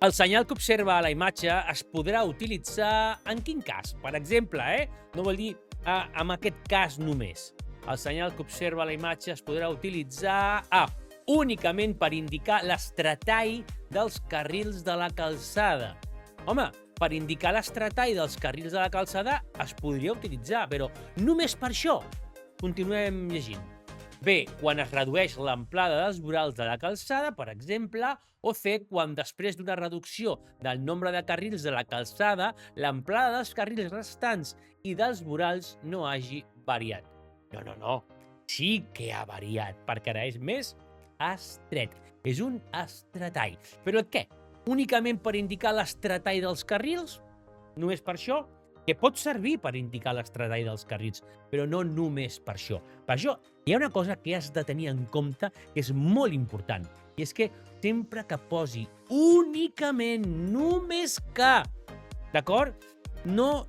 El senyal que observa a la imatge es podrà utilitzar en quin cas? Per exemple, no vol dir en aquest cas només. El senyal que observa a la imatge es podrà utilitzar únicament per indicar l'estretall dels carrils de la calçada. Home, per indicar l'estretall dels carrils de la calçada es podria utilitzar, però només per això. Continuem llegint. B, quan es redueix l'amplada dels vorals de la calçada, per exemple, o C, quan després d'una reducció del nombre de carrils de la calçada, l'amplada dels carrils restants i dels vorals no hagi variat. No. Sí que ha variat, perquè ara és més estret. És un estretall. Però què? Únicament per indicar l'estretall dels carrils? Només per això? Que pot servir per indicar l'estretall dels carrils, però no només per això. Per això hi ha una cosa que has de tenir en compte que és molt important, i és que sempre que posi únicament, només que, d'acord? No,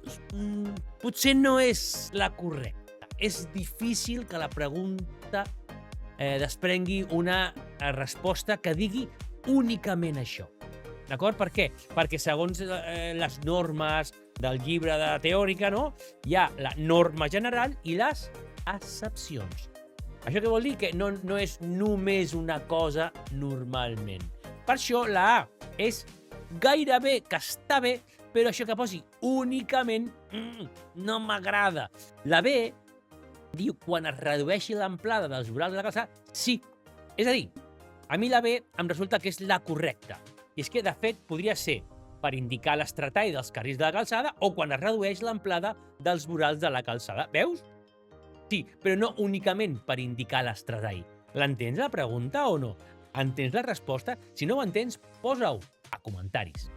potser no és la correcta. És difícil que la pregunta desprengui una resposta que digui únicament això. D'acord? Per què? Perquè segons les normes del llibre de teòrica, no? Hi ha la norma general i les excepcions. Això què vol dir? Que no és només una cosa normalment. Per això la A és gairebé que està bé, però això que posi únicament no m'agrada. La B diu quan es redueixi l'amplada dels vorals de la calçada, sí. És a dir, a mi la B em resulta que és la correcta. I és que, de fet, podria ser per indicar l'estretall dels carrils de la calçada o quan es redueix l'amplada dels vorals de la calçada. Veus? Sí, però no únicament per indicar l'estretall. L'entens, la pregunta, o no? Entens la resposta? Si no ho entens, posa-ho a comentaris.